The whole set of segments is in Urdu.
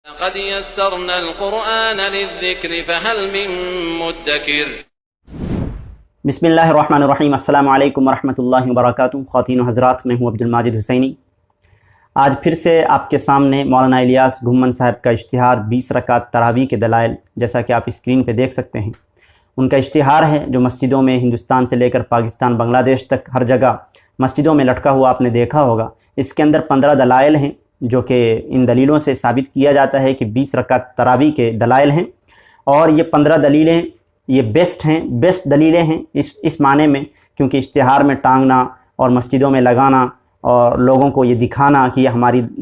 لقد يسرنا القرآن للذكر فهل من مدكر۔ بسم اللہ الرحمن الرحیم۔ السلام علیکم ورحمۃ اللہ وبرکاتہ۔ خواتین و حضرات، میں ہوں عبد الماجد حسینی۔ آج پھر سے آپ کے سامنے مولانا الیاس گھمن صاحب کا اشتہار 20 رکعت تراویح کے دلائل، جیسا کہ آپ اسکرین پہ دیکھ سکتے ہیں، ان کا اشتہار ہے جو مسجدوں میں ہندوستان سے لے کر پاکستان، بنگلہ دیش تک ہر جگہ مسجدوں میں لٹکا ہوا آپ نے دیکھا ہوگا۔ اس کے اندر 15 دلائل ہیں جو کہ ان دلیلوں سے ثابت کیا جاتا ہے کہ 20 رکعت تراویح کے دلائل ہیں، اور یہ 15 دلیلیں یہ بیسٹ دلیلیں ہیں اس معنی میں، کیونکہ اشتہار میں ٹانگنا اور مسجدوں میں لگانا اور لوگوں کو یہ دکھانا کہ یہ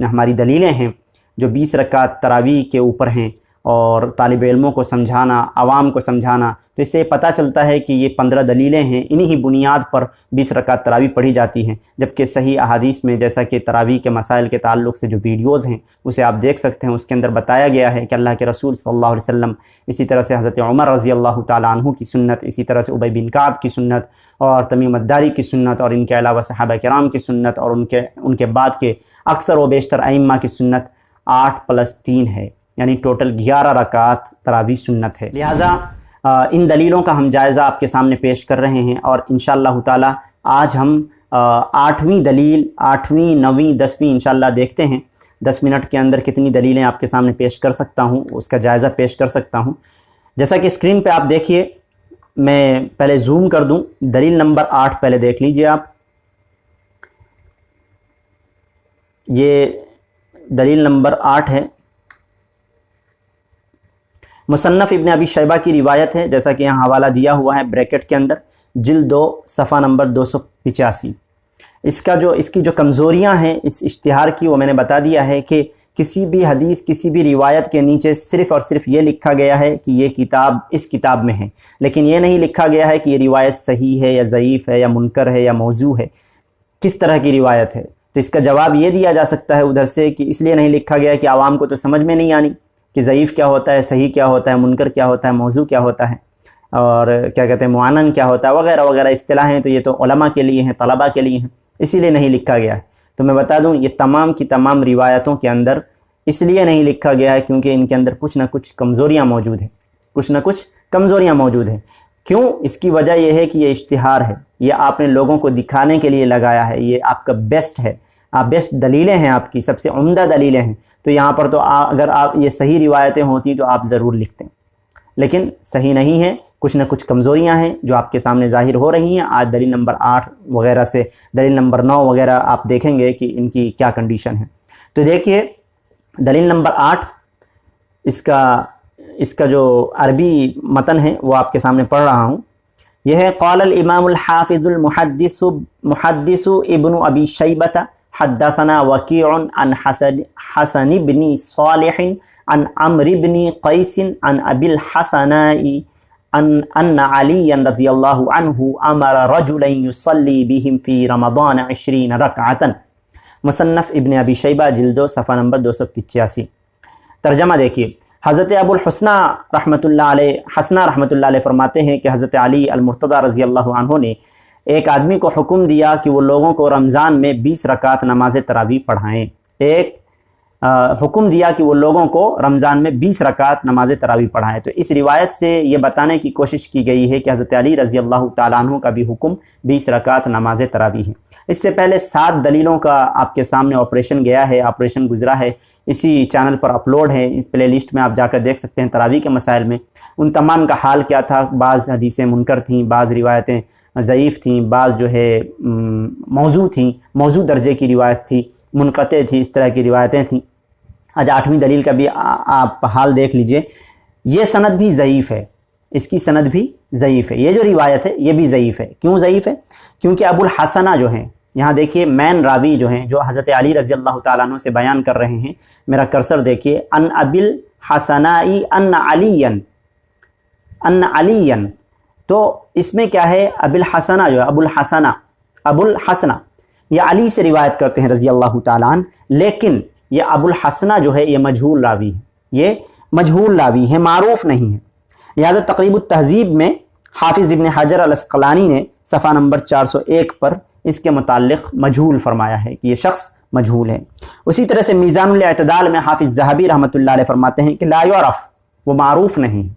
ہماری دلیلیں ہیں جو 20 رکعت تراویح کے اوپر ہیں، اور طالب علموں کو سمجھانا، عوام کو سمجھانا، تو اس سے پتہ چلتا ہے کہ یہ 15 دلیلیں ہیں، انہی ہی بنیاد پر 20 رکعت تراویح پڑھی جاتی ہیں۔ جبکہ صحیح احادیث میں، جیسا کہ تراویح کے مسائل کے تعلق سے جو ویڈیوز ہیں اسے آپ دیکھ سکتے ہیں، اس کے اندر بتایا گیا ہے کہ اللہ کے رسول صلی اللہ علیہ وسلم، اسی طرح سے حضرت عمر رضی اللہ تعالیٰ عنہ کی سنت، اسی طرح سے ابی بن کعب کی سنت اور تمیم الداری کی سنت، اور ان کے علاوہ صحابہ کرام کی سنت، اور ان کے بعد کے اکثر و بیشتر ائمہ کی سنت 8+3 ہے، یعنی ٹوٹل 11 رکعت تراویح سنت ہے۔ لہٰذا ان دلیلوں کا ہم جائزہ آپ کے سامنے پیش کر رہے ہیں، اور انشاءاللہ تعالی آج ہم 8ویں دلیل، 8ویں، 9ویں، 10ویں انشاءاللہ دیکھتے ہیں۔ 10 منٹ کے اندر کتنی دلیلیں آپ کے سامنے پیش کر سکتا ہوں، اس کا جائزہ پیش کر سکتا ہوں۔ جیسا کہ اسکرین پہ آپ دیکھیے، میں پہلے زوم کر دوں، دلیل نمبر 8 پہلے دیکھ لیجئے آپ۔ یہ دلیل نمبر 8 ہے، مصنف ابن ابی شیبہ کی روایت ہے، جیسا کہ یہاں حوالہ دیا ہوا ہے بریکٹ کے اندر، جلد 2 صفحہ نمبر 285۔ اس کی جو کمزوریاں ہیں اس اشتہار کی، وہ میں نے بتا دیا ہے کہ کسی بھی حدیث، کسی بھی روایت کے نیچے صرف اور صرف یہ لکھا گیا ہے کہ یہ کتاب اس کتاب میں ہے، لیکن یہ نہیں لکھا گیا ہے کہ یہ روایت صحیح ہے یا ضعیف ہے یا منکر ہے یا موضوع ہے، کس طرح کی روایت ہے۔ تو اس کا جواب یہ دیا جا سکتا ہے ادھر سے کہ اس لیے نہیں لکھا گیا کہ عوام کو تو سمجھ میں نہیں آنی کہ ضعیف کیا ہوتا ہے، صحیح کیا ہوتا ہے، منکر کیا ہوتا ہے، موضوع کیا ہوتا ہے، اور کیا کہتے ہیں معانن کیا ہوتا ہے، وغیرہ وغیرہ اصطلاحیں، تو یہ تو علماء کے لیے ہیں، طلباء کے لیے ہیں، اسی لیے نہیں لکھا گیا ہے۔ تو میں بتا دوں، یہ تمام کی تمام روایتوں کے اندر اس لیے نہیں لکھا گیا ہے کیونکہ ان کے اندر کچھ نہ کچھ کمزوریاں موجود ہیں۔ کیوں؟ اس کی وجہ یہ ہے کہ یہ اشتہار ہے، یہ آپ نے لوگوں کو دکھانے کے لیے لگایا ہے، یہ آپ کا بیسٹ ہے، بیسٹ دلیلیں ہیں، آپ کی سب سے عمدہ دلیلیں ہیں۔ تو یہاں پر تو اگر آپ یہ صحیح روایتیں ہوتی تو آپ ضرور لکھتے، لیکن صحیح نہیں ہے، کچھ نہ کچھ کمزوریاں ہیں جو آپ کے سامنے ظاہر ہو رہی ہیں۔ آج دلیل نمبر 8 وغیرہ سے دلیل نمبر 9 وغیرہ آپ دیکھیں گے کہ ان کی کیا کنڈیشن ہے۔ تو دیکھیے دلیل نمبر 8، اس کا جو عربی متن ہے وہ آپ کے سامنے پڑھ رہا ہوں۔ یہ ہے: قال الامام الحافظ المحدث ابن ابی شیبۃ حدثنا وکیع عن حسن بن صالح عن عمرو بن قیس عن ابی الحسناء ان علی رضی اللہ عنہ امر رجلا یصلی بهم فی رمضان 20 رکعۃ۔ مصنف ابن ابی شیبہ، جلد 2 صفحہ نمبر 285۔ ترجمہ دیکھیے، حضرت ابو الحسنہ رحمۃ اللہ علیہ فرماتے ہیں کہ حضرت علی المرتضیٰ رضی اللہ عنہ نے ایک آدمی کو حکم دیا کہ وہ لوگوں کو رمضان میں 20 رکعت نماز تراویح پڑھائیں۔ حکم دیا کہ وہ لوگوں کو رمضان میں 20 رکعت نماز تراویح پڑھائیں۔ تو اس روایت سے یہ بتانے کی کوشش کی گئی ہے کہ حضرت علی رضی اللہ تعالیٰ عنہ کا بھی حکم 20 رکعت نماز تراویح ہے۔ اس سے پہلے 7 دلیلوں کا آپ کے سامنے آپریشن گزرا ہے، اسی چینل پر اپلوڈ ہے، پلے لسٹ میں آپ جا کر دیکھ سکتے ہیں۔ تراویح کے مسائل میں ان تمام کا حال کیا تھا، بعض حدیثیں منکر تھیں، بعض روایتیں ضعیف تھیں، بعض جو ہے موضوع تھیں، موضوع درجے کی روایت تھی، منقطع تھی، اس طرح کی روایتیں تھیں۔ آج 8ویں دلیل کا بھی آپ حال دیکھ لیجئے، یہ سند بھی ضعیف ہے، اس کی سند بھی ضعیف ہے، یہ جو روایت ہے یہ بھی ضعیف ہے۔ کیوں ضعیف ہے؟ کیونکہ ابو الحسنہ جو ہیں، یہاں دیکھیے مین راوی جو ہیں، جو حضرت علی رضی اللہ تعالیٰ عنہ سے بیان کر رہے ہیں، میرا کرسر دیکھیے، ان ابی الحسناء ان علی، تو اس میں کیا ہے؟ ابو الحسنہ جو ہے، ابو الحسنہ یہ علی سے روایت کرتے ہیں رضی اللہ تعالیٰ عنہ، لیکن یہ ابو الحسنہ جو ہے یہ مجہول راوی ہے، معروف نہیں ہے۔ لہذا تقریب التہذیب میں حافظ ابن حجر الاسقلانی نے صفحہ نمبر 401 پر اس کے متعلق مجہول فرمایا ہے کہ یہ شخص مجھول ہے۔ اسی طرح سے میزان الاعتدال میں حافظ ذہبی رحمۃ اللہ علیہ فرماتے ہیں کہ لا یعرف، وہ معروف نہیں۔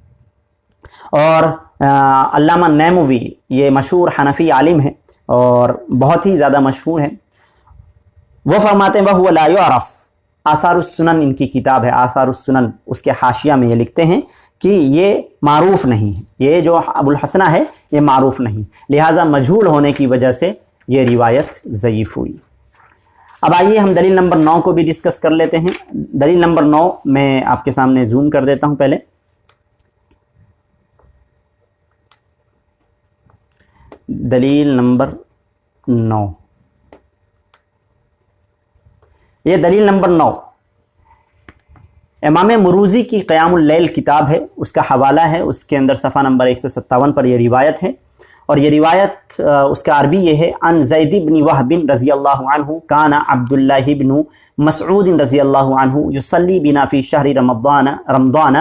اور علامہ نیموی یہ مشہور حنفی عالم ہیں اور بہت ہی زیادہ مشہور ہیں، وہ فرماتے ہیں وَهُوَ لَا يُعْرَف، آثار السنن ان کی کتاب ہے، آثار السنن، اس کے حاشیہ میں یہ لکھتے ہیں کہ یہ معروف نہیں ہے، یہ جو ابو الحسنہ ہے یہ معروف نہیں، لہٰذا مجہول ہونے کی وجہ سے یہ روایت ضعیف ہوئی۔ اب آئیے ہم دلیل نمبر 9 کو بھی ڈسکس کر لیتے ہیں۔ دلیل نمبر 9 میں آپ کے سامنے زوم کر دیتا ہوں پہلے۔ دلیل نمبر 9، یہ دلیل نمبر 9 امام مروزی کی قیام اللیل کتاب ہے، اس کا حوالہ ہے، اس کے اندر صفحہ نمبر 157 پر یہ روایت ہے، اور یہ روایت اس کا عربی یہ ہے ان زید بن وہب رضی اللہ عنہ کان عبداللہ بن مسعود رضی اللہ عنہ یصلی بنا فی شہر رمضان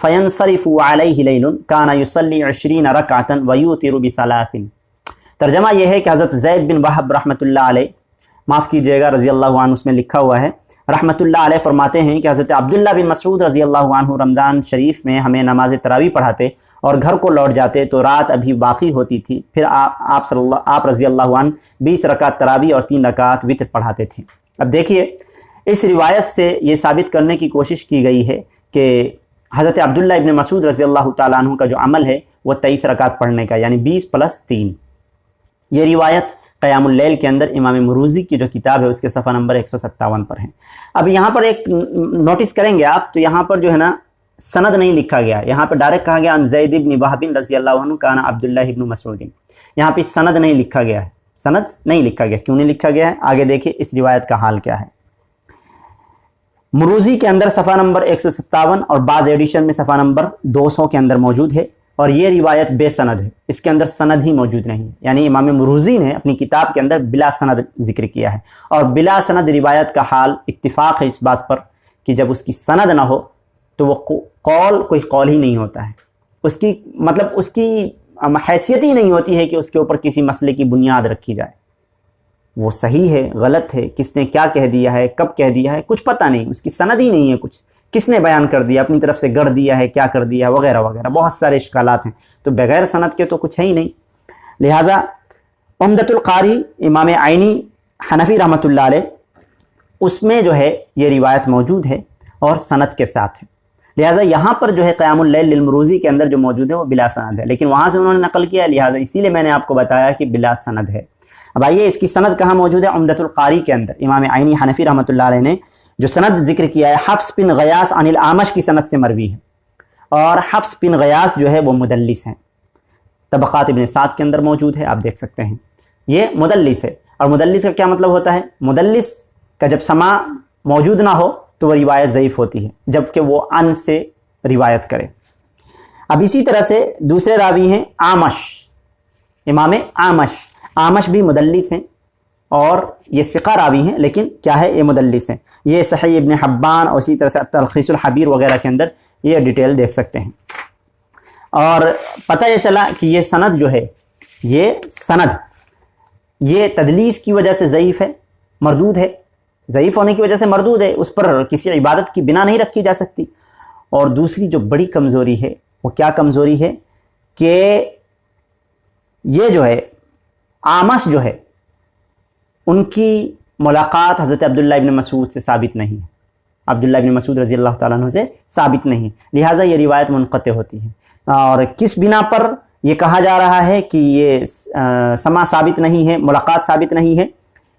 فینصرف علیہ لیل کان یصلی 20 رکعتا ویوتر ب3۔ ترجمہ یہ ہے کہ حضرت زید بن وہب رحمۃ اللہ علیہ، معاف کیجیے گا رضی اللہ عنہ اس میں لکھا ہوا ہے، رحمۃ اللہ علیہ فرماتے ہیں کہ حضرت عبداللہ بن مسعود رضی اللہ عنہ رمضان شریف میں ہمیں نماز تراویح پڑھاتے اور گھر کو لوٹ جاتے تو رات ابھی باقی ہوتی تھی، پھر آپ رضی اللہ عنہ 20 رکعت تراویح اور 3 رکعت وتر پڑھاتے تھے۔ اب دیکھیے اس روایت سے یہ ثابت کرنے کی کوشش کی گئی ہے کہ حضرت عبداللہ ابن مسعود رضی اللہ تعالیٰ عنہ کا جو عمل ہے وہ 23 رکعت پڑھنے کا، یعنی 20 + 3۔ یہ روایت قیام اللیل کے اندر امام مروزی کی جو کتاب ہے اس کے صفحہ نمبر 157 پر ہے۔ اب یہاں پر ایک نوٹس کریں گے آپ تو یہاں پر جو ہے نا سند نہیں لکھا گیا، یہاں پر ڈائریکٹ کہا گیا ان زید بن وہب رضی اللہ عنہ کان عبداللہ بن مسعود، یہاں پہ سند نہیں لکھا گیا ہے، سند نہیں لکھا گیا، کیوں نہیں لکھا گیا ہے آگے دیکھیے اس روایت کا حال کیا ہے۔ مروزی کے اندر صفحہ نمبر 157 اور بعض ایڈیشن میں صفحہ نمبر 200 کے اندر موجود ہے، اور یہ روایت بے سند ہے، اس کے اندر سند ہی موجود نہیں ہے، یعنی امام مروزی نے اپنی کتاب کے اندر بلا سند ذکر کیا ہے، اور بلا سند روایت کا حال اتفاق ہے اس بات پر کہ جب اس کی سند نہ ہو تو وہ قول کوئی قول ہی نہیں ہوتا ہے، اس کی مطلب اس کی حیثیت ہی نہیں ہوتی ہے کہ اس کے اوپر کسی مسئلے کی بنیاد رکھی جائے، وہ صحیح ہے غلط ہے، کس نے کیا کہہ دیا ہے کب کہہ دیا ہے کچھ پتہ نہیں، اس کی سند ہی نہیں ہے، کچھ کس نے بیان کر دیا، اپنی طرف سے گڑھ دیا ہے، کیا کر دیا وغیرہ وغیرہ، بہت سارے اشکالات ہیں، تو بغیر سند کے تو کچھ ہے ہی نہیں۔ لہٰذا عمدۃ القاری امام عینی حنفی رحمۃ اللہ علیہ اس میں جو ہے یہ روایت موجود ہے اور سند کے ساتھ ہے، لہٰذا یہاں پر جو ہے قیام اللیل للمروزی کے اندر جو موجود ہے وہ بلا سند ہے، لیکن وہاں سے انہوں نے نقل کیا، لہٰذا اسی لیے میں نے آپ کو بتایا کہ بلا سند ہے۔ اب آئیے اس کی سند کہاں موجود ہے، عمدۃ القاری کے اندر امام عینی حنفی رحمۃ اللہ علیہ نے جو سند ذکر کیا ہے حفص بن غیاث عن الاعمش کی سند سے مروی ہے، اور حفص بن غیاث جو ہے وہ مدلس ہیں، طبقات ابن سعد کے اندر موجود ہے، آپ دیکھ سکتے ہیں یہ مدلس ہے، اور مدلس کا کیا مطلب ہوتا ہے، مدلس کا جب سماع موجود نہ ہو تو وہ روایت ضعیف ہوتی ہے، جبکہ وہ ان سے روایت کرے۔ اب اسی طرح سے دوسرے راوی ہیں اعمش، امام اعمش بھی مدلس ہیں، اور یہ ثقہ راوی ہیں، لیکن کیا ہے یہ مدلس ہیں، یہ صحیح ابن حبان اور اسی طرح سے تلخیص الحبیر وغیرہ کے اندر یہ ڈیٹیل دیکھ سکتے ہیں۔ اور پتہ یہ چلا کہ یہ سند جو ہے یہ سند یہ تدلیس کی وجہ سے ضعیف ہے، مردود ہے، ضعیف ہونے کی وجہ سے مردود ہے، اس پر کسی عبادت کی بنا نہیں رکھی جا سکتی۔ اور دوسری جو بڑی کمزوری ہے وہ کیا کمزوری ہے کہ یہ جو ہے اعمش جو ہے ان کی ملاقات حضرت عبداللہ ابن مسعود سے ثابت نہیں ہے، عبداللہ ابن مسعود رضی اللہ تعالیٰ عنہ سے ثابت نہیں، لہٰذا یہ روایت منقطع ہوتی ہے۔ اور کس بنا پر یہ کہا جا رہا ہے کہ یہ سماع ثابت نہیں ہے، ملاقات ثابت نہیں ہے،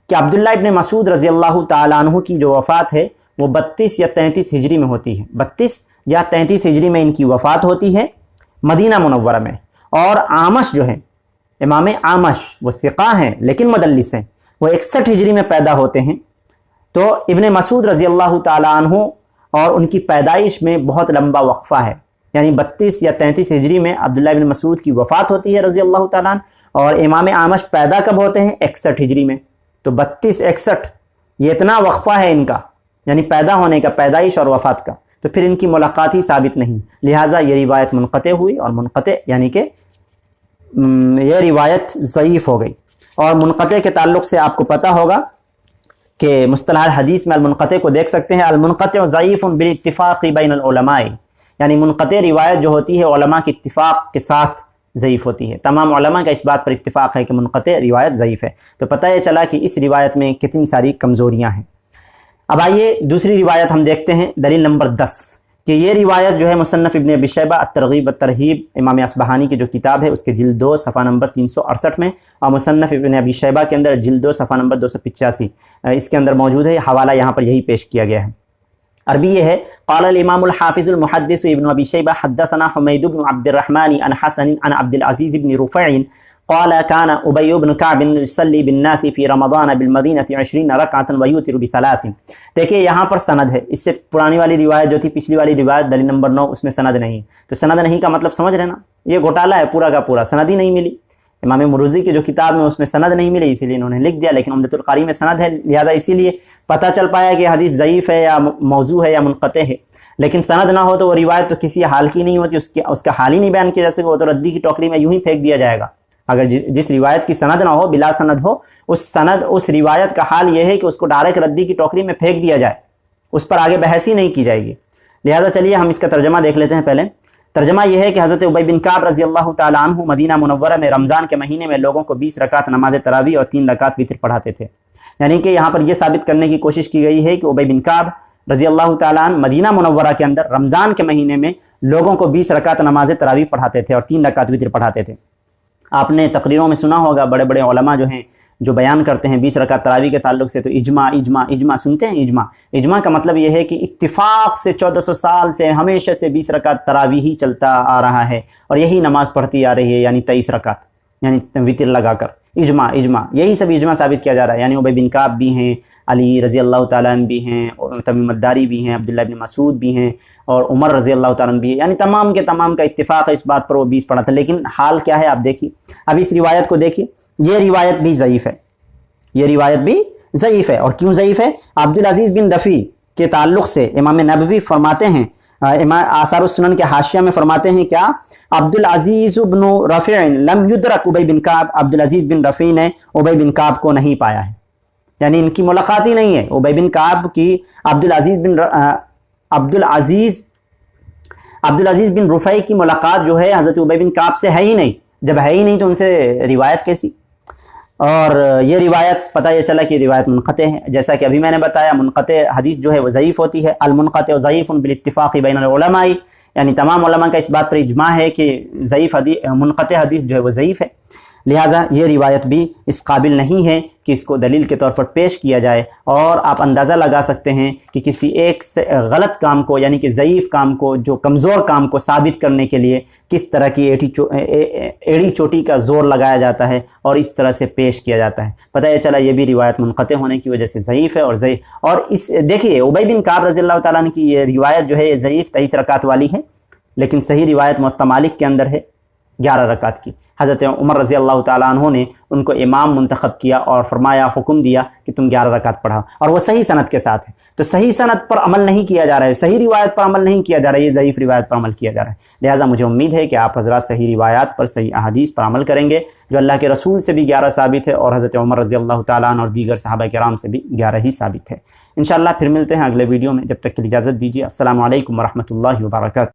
کہ عبداللہ ابن مسعود رضی اللہ تعالیٰ عنہ کی جو وفات ہے وہ 32 یا 33 ہجری میں ہوتی ہے، 32 یا 33 ہجری میں ان کی وفات ہوتی ہے مدینہ منورہ میں، اور اعمش جو ہے امام اعمش وہ ثقہ ہیں لیکن مدلس ہیں، وہ 61 ہجری میں پیدا ہوتے ہیں، تو ابن مسعود رضی اللہ تعالیٰ عنہ اور ان کی پیدائش میں بہت لمبا وقفہ ہے، یعنی 32 یا 33 ہجری میں عبداللہ ابن مسعود کی وفات ہوتی ہے رضی اللہ تعالیٰ عنہ، اور امام اعمش پیدا کب ہوتے ہیں 61 ہجری میں، تو 32 61 یہ اتنا وقفہ ہے ان کا، یعنی پیدا ہونے کا، پیدائش اور وفات کا، تو پھر ان کی ملاقات ہی ثابت نہیں، لہٰذا یہ روایت منقطع ہوئی، اور منقطع یعنی کہ یہ روایت ضعیف ہو گئی۔ اور منقطع کے تعلق سے آپ کو پتہ ہوگا کہ مصطلح الحدیث میں المنقطع کو دیکھ سکتے ہیں، المنقطع ضعیف بالاتفاق بین العلماء، یعنی منقطع روایت جو ہوتی ہے علماء کے اتفاق کے ساتھ ضعیف ہوتی ہے، تمام علماء کا اس بات پر اتفاق ہے کہ منقطع روایت ضعیف ہے۔ تو پتہ یہ چلا کہ اس روایت میں کتنی ساری کمزوریاں ہیں۔ اب آئیے دوسری روایت ہم دیکھتے ہیں، دلیل نمبر 10، کہ یہ روایت جو ہے مصنف ابن ابی شیبہ الترغیب والترہیب امام اصبہانی کی جو کتاب ہے اس کے جلد 2 صفحہ نمبر 368 میں، اور مصنف ابن ابی شیبہ کے اندر جلد 2 صفحہ نمبر 285 اس کے اندر موجود ہے، حوالہ یہاں پر یہی پیش کیا گیا ہے۔ عربی یہ ہے، قال الامام الحافظ المحدث ابن ابی شیبہ حدثنا حمید بن عبد الرحمن عن حسن عن عبد العزیز بن رفع قال كان ابی بن کعب يصلي بالناس في رمضان بالمدینہ 20 رکعۃ ویوتر بثلاث۔ دیکھیے یہاں پر سند ہے، اس سے پرانی والی روایت جو تھی، پچھلی والی روایت دلیل نمبر 9، اس میں سند نہیں، تو سند نہیں کا مطلب سمجھ رہے نا، یہ گھوٹالہ ہے پورا کا پورا، سند ہی نہیں ملی۔ امام مروزی کی جو کتاب میں اس میں سند نہیں ملی، اسی لیے انہوں نے لکھ دیا، لیکن عمدۃ القاری میں سند ہے، لہذا اسی لیے پتہ چل پایا کہ حدیث ضعیف ہے یا موضوع ہے یا منقطع ہے۔ لیکن سند نہ ہو تو وہ روایت تو کسی حال کی نہیں ہوتی، اس کا حال ہی نہیں بیان کیا جا سکتا، وہ تو ردی کی ٹوکری میں یوں ہی پھینک دیا جائے گا۔ اگر جس روایت کی سند نہ ہو، بلا سند ہو، اس روایت کا حال یہ ہے کہ اس کو ڈائریکٹ ردی کی ٹوکری میں پھینک دیا جائے، اس پر آگے بحث ہی نہیں کی جائے گی۔ لہذا چلیے ہم اس کا ترجمہ دیکھ لیتے ہیں۔ پہلے ترجمہ یہ ہے کہ حضرت ابی بن کعب رضی اللہ تعالیٰ عنہ مدینہ منورہ میں رمضان کے مہینے میں لوگوں کو 20 رکعت نماز تراویح اور 3 رکعت وتر پڑھاتے تھے، یعنی کہ یہاں پر یہ ثابت کرنے کی کوشش کی گئی ہے کہ ابی بن کعب رضی اللہ تعالیٰ عنہ مدینہ منورہ کے اندر رمضان کے مہینے میں لوگوں کو 20 رکعت نماز تراویح پڑھاتے تھے اور 3 رکعت وتر پڑھاتے تھے۔ آپ نے تقریروں میں سنا ہوگا، بڑے بڑے علماء جو ہیں جو بیان کرتے ہیں 20 رکعت تراویح کے تعلق سے، تو اجماع سنتے ہیں۔ اجماع کا مطلب یہ ہے کہ اتفاق سے 1400 سال سے ہمیشہ سے 20 رکعت تراویح ہی چلتا آ رہا ہے اور یہی نماز پڑھتی آ رہی ہے، یعنی 23 رکعت، یعنی وتر لگا کر۔ اجماع یہی سب اجماع ثابت کیا جا رہا ہے، یعنی ابی بن کعب بھی ہیں، علی رضی اللہ تعالیٰ عنہ بھی ہیں، اور تمیم الداری بھی ہیں، عبداللہ بن مسعود بھی ہیں، اور عمر رضی اللہ تعالیٰ عنہ بھی ہیں، یعنی تمام کے تمام کا اتفاق ہے اس بات پر وہ 20 پڑھا تھا۔ لیکن حال کیا ہے آپ دیکھیے، اب اس روایت کو دیکھیے، یہ روایت بھی ضعیف ہے، اور کیوں ضعیف ہے؟ عبدالعزیز بن رفیع کے تعلق سے امام نبوی فرماتے ہیں، امام آثار السنن کے حاشیہ میں فرماتے ہیں کیا؟ عبدالعزیز بن رفیع لم یدرک ابی بن کعب، عبدالعزیز بن رفیع نے ابی بن کعب کو نہیں پایا ہے، یعنی ان کی ملاقات ہی نہیں ہے۔ ابی بن کعب کی عبدالعزیز بن رفیع کی ملاقات جو ہے حضرت ابی بن کعب سے ہے ہی نہیں، جب ہے ہی نہیں تو ان سے روایت کیسی؟ اور یہ روایت پتہ یہ چلا کہ روایت منقطع ہے، جیسا کہ ابھی میں نے بتایا، منقطع حدیث جو ہے وہ ضعیف ہوتی ہے۔ المنقطع ضعیف بالاتفاق بین العلماء، یعنی تمام علماء کا اس بات پر اجماع ہے کہ منقطع حدیث جو ہے وہ ضعیف ہے، لہٰذا یہ روایت بھی اس قابل نہیں ہے کہ اس کو دلیل کے طور پر پیش کیا جائے۔ اور آپ اندازہ لگا سکتے ہیں کہ کسی ایک سے غلط کام کو، یعنی کہ ضعیف کام کو، جو کمزور کام کو ثابت کرنے کے لیے کس طرح کی ایڑی چوٹی کا زور لگایا جاتا ہے اور اس طرح سے پیش کیا جاتا ہے۔ پتہ یہ چلا یہ بھی روایت منقطع ہونے کی وجہ سے ضعیف ہے، اور اس دیکھیے ابی بن کعب رضی اللہ تعالیٰ عنہ کی یہ روایت جو ہے یہ ضعیف 23 رکعت والی ہے، لیکن صحیح روایت موطا مالک کے اندر ہے 11 رکعت کی۔ حضرت عمر رضی اللہ تعالیٰ عنہ نے ان کو امام منتخب کیا اور فرمایا، حکم دیا کہ تم 11 رکعت پڑھاؤ، اور وہ صحیح سند کے ساتھ ہے۔ تو صحیح سند پر عمل نہیں کیا جا رہا ہے، صحیح روایت پر عمل نہیں کیا جا رہا ہے، یہ ضعیف روایت پر عمل کیا جا رہا ہے۔ لہٰذا مجھے امید ہے کہ آپ حضرات صحیح روایات پر، صحیح احادیث پر عمل کریں گے، جو اللہ کے رسول سے بھی 11 ثابت ہے اور حضرت عمر رضی اللہ تعالیٰ عنہ اور دیگر صحابہ کرام سے بھی 11 ہی ثابت ہے۔ انشاءاللہ پھر ملتے ہیں اگلے ویڈیو میں، جب تک کے لیے اجازت دیجیے۔ السلام علیکم ورحمۃ اللہ وبرکاتہ۔